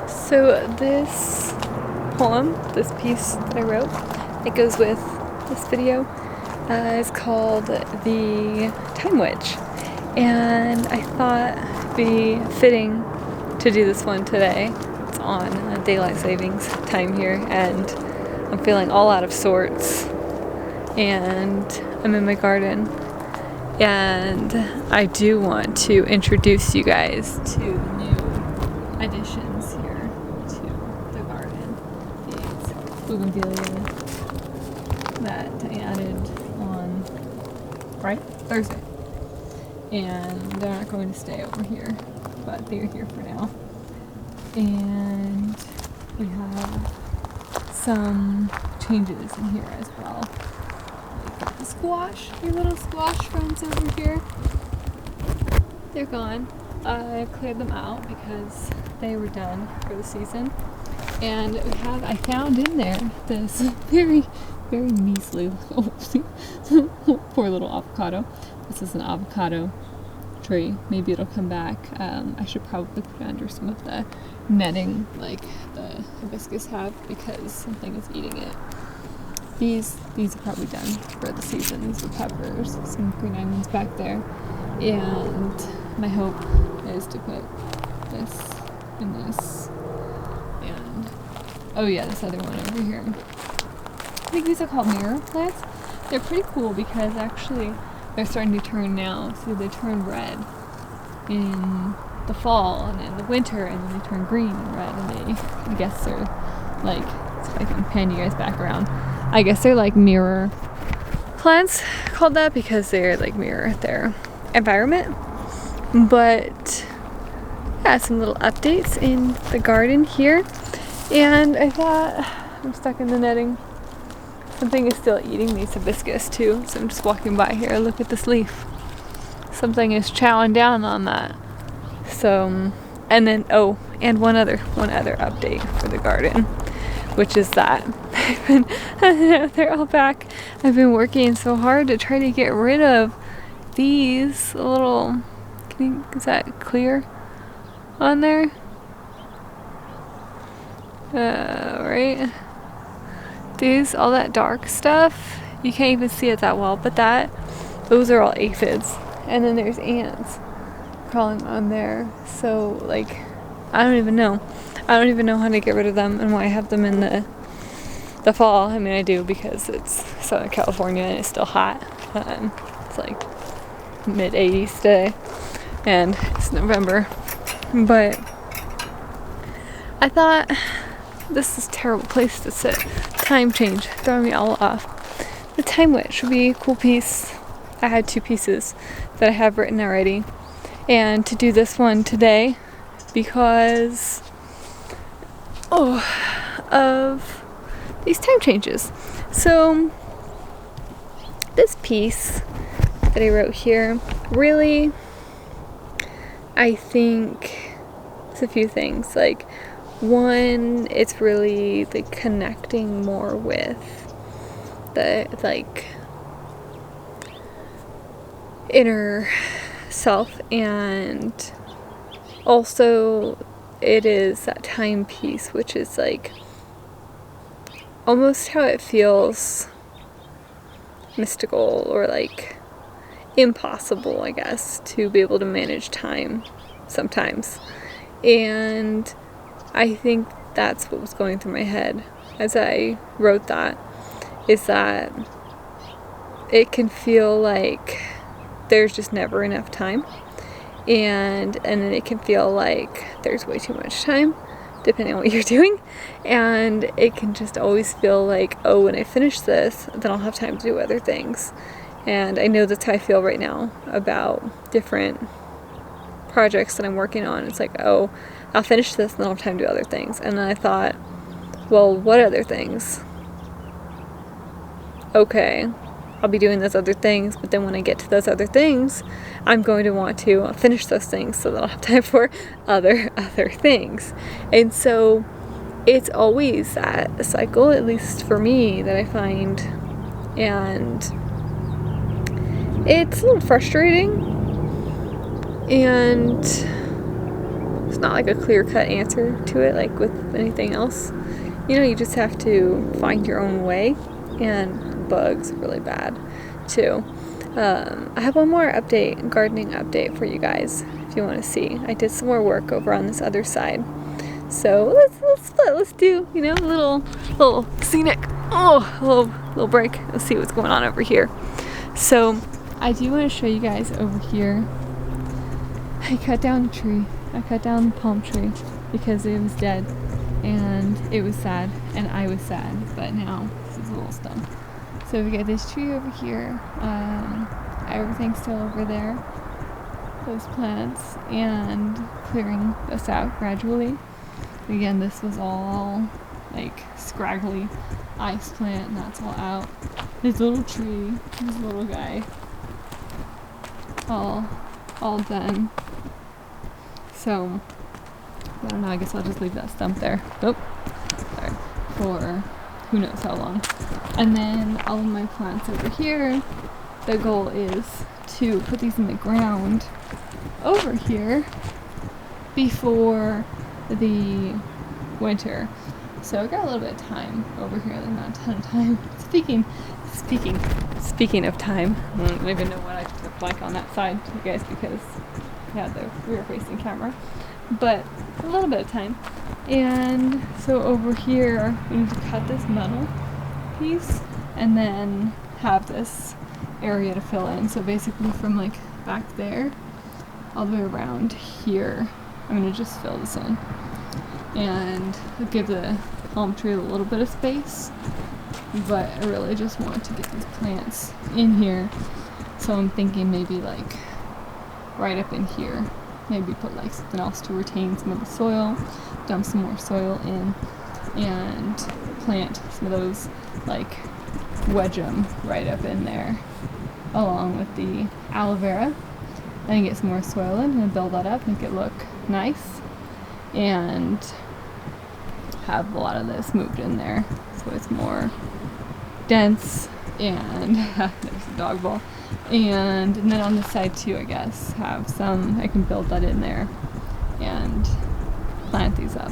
So this poem, this piece that I wrote, that goes with this video, is called The Time Witch. And I thought it'd be fitting to do this one today. It's on daylight savings time here, and I'm feeling all out of sorts. And I'm in my garden. And I do want to introduce you guys to new additions here to the garden. These bougainvillea that I added on Thursday. And they're not going to stay over here, but they're here for now. And we have some changes in here as well. Like the squash, your little squash friends over here. They're gone. I cleared them out because they were done for the season. And I found in there this very, very measly poor little avocado. This is an avocado tree. Maybe it'll come back. I should probably put it under some of the netting like the hibiscus have because something is eating it. These are probably done for the season. These are peppers, some green onions back there. And my hope is to put this in this. And oh yeah, this other one over here. I think these are called mirror plants. They're pretty cool because actually they're starting to turn now. So they turn red in the fall and in the winter, and then they turn green and red, and they, I guess they're like, if I can pan you guys back around, I guess they're like mirror plants, called that because they're like mirror their environment. But yeah, some little updates in the garden here. And I thought, I'm stuck in the netting. Something is still eating these hibiscus too, so I'm just walking by here. Look at this leaf. Something is chowing down on that. So, and then, and one other update for the garden, which is that they're all back. I've been working so hard to try to get rid of these little, is that clear on there? Right? All that dark stuff, you can't even see it that well, but those are all aphids. And then there's ants crawling on there. So, like, I don't even know how to get rid of them and why I have them in the fall. I mean, I do because it's Southern California and it's still hot. It's like mid-80s today and it's November. But I thought this is a terrible place to sit. Time change, throwing me all off. The Time Witch would be a cool piece. I had 2 pieces that I have written already. And to do this one today because of these time changes. So this piece that I wrote here, really, I think it's a few things. Like, one, it's really the connecting more with the like inner self, and also it is that time piece, which is like almost how it feels mystical or like impossible, I guess, to be able to manage time sometimes. And I think that's what was going through my head as I wrote that, is that it can feel like there's just never enough time, and then it can feel like there's way too much time depending on what you're doing, and it can just always feel like, when I finish this, then I'll have time to do other things. And I know that's how I feel right now about different projects that I'm working on. It's like, I'll finish this and then I'll have time to do other things. And then I thought, well, what other things? Okay, I'll be doing those other things, but then when I get to those other things, I'm going to want to finish those things so that I'll have time for other things. And so it's always that cycle, at least for me, that I find. And it's a little frustrating and there's not like a clear-cut answer to it like with anything else. You know, you just have to find your own way, and bugs are really bad too. I have one more gardening update for you guys if you want to see. I did some more work over on this other side. So let's split. Let's do, you know, a little scenic, little break. Let's see what's going on over here. So I do want to show you guys over here. I cut down a tree. I cut down the palm tree because it was dead and it was sad and I was sad, but now this is a little stump. So we got this tree over here. Everything's still over there. Those plants, and clearing this out gradually. Again, this was all like scraggly ice plant, and that's all out. This little tree, this little guy, all done. So I don't know, I guess I'll just leave that stump there. Oh, sorry. For who knows how long. And then all of my plants over here, the goal is to put these in the ground over here before the winter. So I got a little bit of time over here, like not a ton of time. Speaking of time, I don't even know what I look like on that side, you guys, because yeah, the rear facing camera, but a little bit of time. And so over here we need to cut this metal piece and then have this area to fill in. So basically from like back there all the way around here, I'm going to just fill this in and give the palm tree a little bit of space, but I really just want to get these plants in here. So I'm thinking maybe like right up in here, maybe put like something else to retain some of the soil, dump some more soil in, and plant some of those, like wedge them right up in there along with the aloe vera, and get some more soil in and build that up, make it look nice, and have a lot of this moved in there so it's more dense. And there's a dog ball. And then on this side too, I guess, have some, I can build that in there and plant these up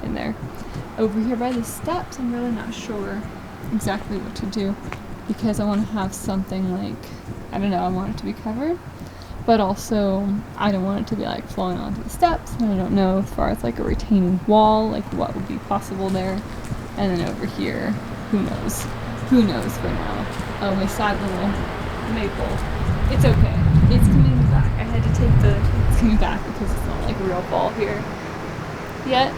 in there. Over here by the steps, I'm really not sure exactly what to do because I want to have something like, I don't know, I want it to be covered, but also I don't want it to be like flowing onto the steps, and I don't know as far as like a retaining wall, like what would be possible there. And then over here, who knows for now. Oh, my sad little maple. It's okay. It's coming back. I had to take it's coming back because it's not like real fall here yet.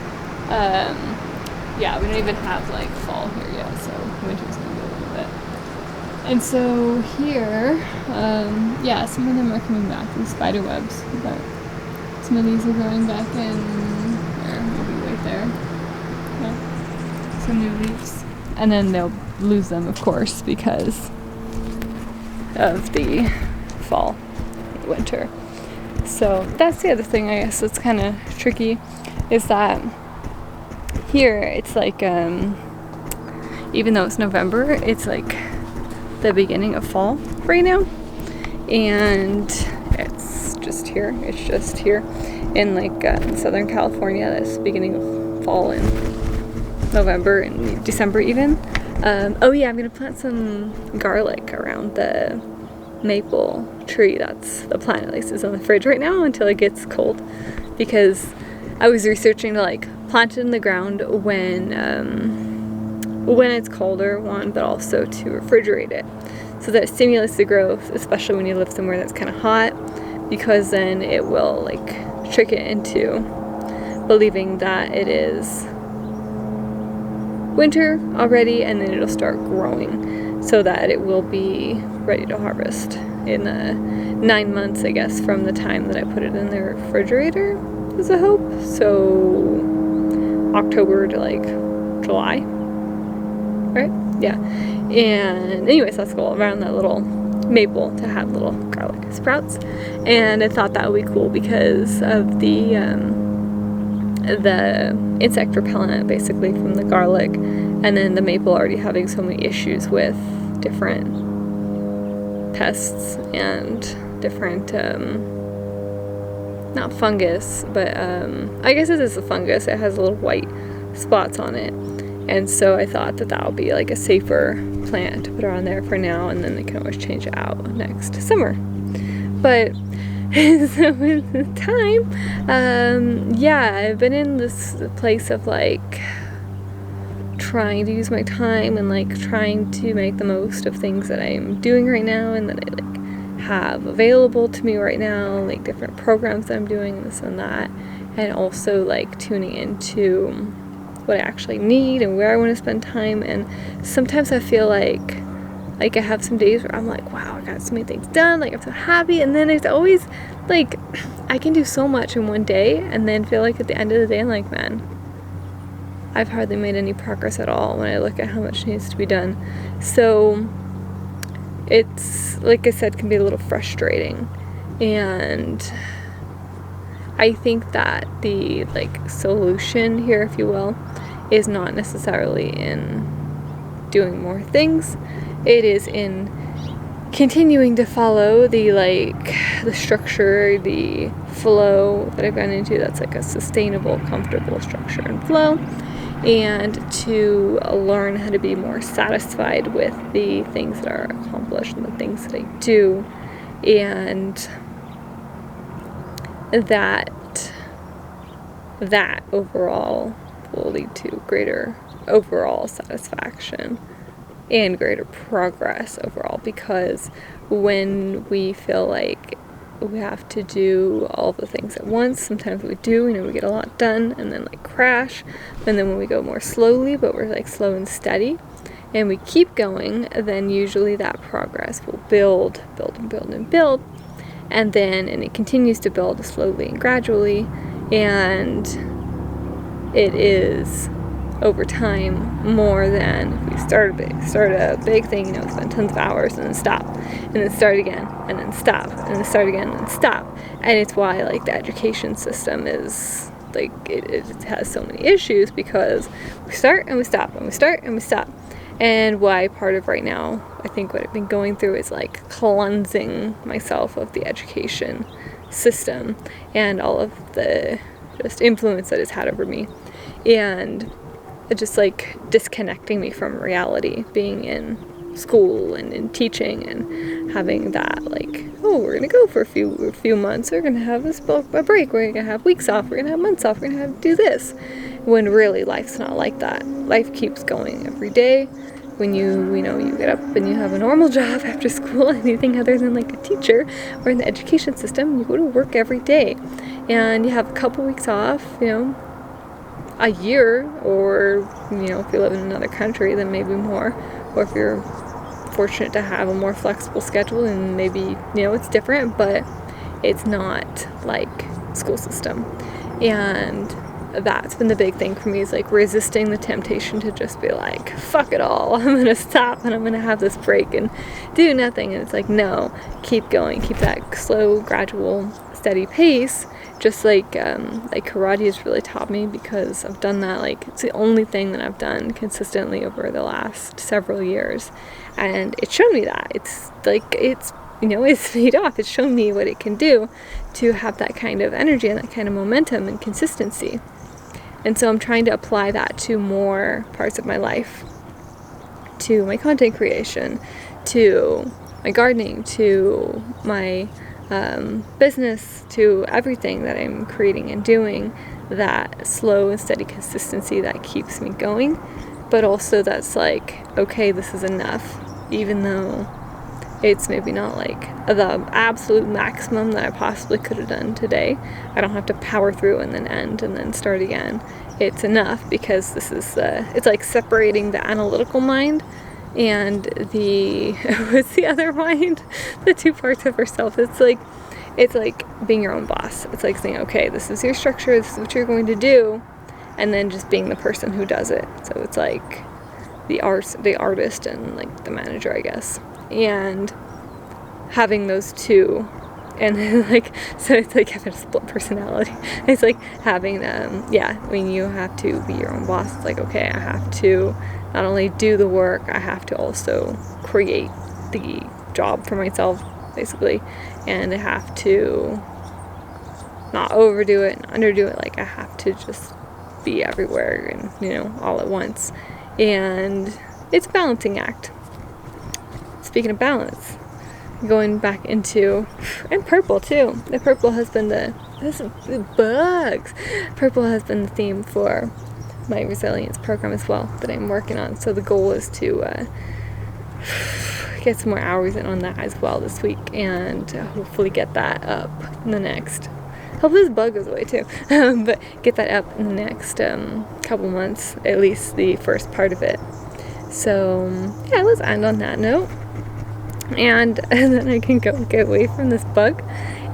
Yeah, we don't even have like fall here yet, so winter's gonna be a little bit. And so here, yeah, some of them are coming back, these spider webs, but some of these are growing back in there, maybe right there. Yeah. Some new leaves. And then they'll lose them, of course, because of the fall, winter. So that's the other thing, I guess, that's kind of tricky, is that here it's like, even though it's November, it's like the beginning of fall right now, and it's just here in like Southern California. That's the beginning of fall in November and December even. Oh yeah, I'm gonna plant some garlic around the maple tree. That's the plant, at least, is on the fridge right now until it gets cold, because I was researching to like plant it in the ground when it's colder, one, but also to refrigerate it so that it stimulates the growth, especially when you live somewhere that's kind of hot, because then it will like trick it into believing that it is winter already, and then it'll start growing so that it will be ready to harvest in 9 months, I guess, from the time that I put it in the refrigerator, is a hope. So October to like July, right? Yeah. And anyways, that's cool, around that little maple, to have little garlic sprouts. And I thought that would be cool because of the insect repellent, basically, from the garlic, and then the maple already having so many issues with different pests and different not fungus, but I guess it is a fungus. It has little white spots on it. And so I thought that would be like a safer plant to put on there for now, and then they can always change it out next summer. But so with the time, I've been in this place of like trying to use my time and like trying to make the most of things that I'm doing right now and that I like have available to me right now, like different programs that I'm doing, this and that, and also like tuning into what I actually need and where I want to spend time. And sometimes I feel like I have some days where I'm like, wow, I got so many things done, like I'm so happy, and then it's always like I can do so much in one day and then feel like at the end of the day I'm like, man, I've hardly made any progress at all when I look at how much needs to be done. So it's, like I said, can be a little frustrating. And I think that the like solution here, if you will, is not necessarily in doing more things. It is in continuing to follow the structure, the flow that I've gone into. That's like a sustainable, comfortable structure and flow, and to learn how to be more satisfied with the things that are accomplished and the things that I do, and that overall will lead to greater overall satisfaction and greater progress overall. Because when we feel like we have to do all the things at once, sometimes we do, we get a lot done and then like crash. And then when we go more slowly, but we're like slow and steady, and we keep going, then usually that progress will build and build and build, and it continues to build slowly and gradually, and it is over time more than if we start a big thing, spend tons of hours and then stop, and then start again, and then stop, and then start again, and then stop. And it's why like the education system is like it has so many issues, because we start and we stop and we start and we stop. And why part of right now, I think what I've been going through is like cleansing myself of the education system and all of the just influence that it's had over me, and just like disconnecting me from reality, being in school and in teaching and having that like, oh, we're gonna go for a few months, we're gonna have a break, we're gonna have weeks off, we're gonna have months off, we're gonna have to do this, when really life's not like that. Life keeps going every day. When you get up and you have a normal job after school, anything other than like a teacher or in the education system, you go to work every day, and you have a couple weeks off, a year, or if you live in another country, then maybe more, or if you're fortunate to have a more flexible schedule, and maybe it's different, but it's not like school system. And that's been the big thing for me, is like resisting the temptation to just be like, fuck it all, I'm gonna stop and I'm gonna have this break and do nothing. And it's like, no, keep going, keep that slow, gradual, steady pace, just like karate has really taught me, because I've done that. Like, it's the only thing that I've done consistently over the last several years, and it showed me that it's paid off. It's shown me what it can do to have that kind of energy and that kind of momentum and consistency. And so I'm trying to apply that to more parts of my life, to my content creation, to my gardening, to my business, to everything that I'm creating and doing. That slow and steady consistency that keeps me going, but also that's like, okay, this is enough, even though it's maybe not like the absolute maximum that I possibly could have done today. I don't have to power through and then end and then start again. It's enough, because this is it's like separating the analytical mind and what's the other mind? The two parts of ourselves. It's like being your own boss. It's like saying, okay, this is your structure, this is what you're going to do, and then just being the person who does it. So it's like the artist and like the manager, I guess. And having those two, and so it's like having a split personality. It's like having when you have to be your own boss, it's like, okay, I have to not only do the work, I have to also create the job for myself, basically, and I have to not overdo it, not underdo it. Like I have to just be everywhere and, you know, all at once. And it's a balancing act. Speaking of balance, going back into, and purple too. The purple has been the bugs. Purple has been the theme for my resilience program as well that I'm working on. So the goal is to get some more hours in on that as well this week, and hopefully get that up in the next. Hope this bug goes away too, but get that up in the next couple months, at least the first part of it. So yeah, let's end on that note, and then I can go get away from this bug.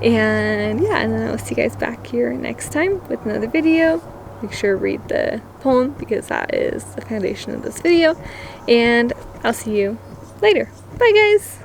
And yeah, and then I'll see you guys back here next time with another video. Make sure to read the poem because that is the foundation of this video. And I'll see you later. Bye guys!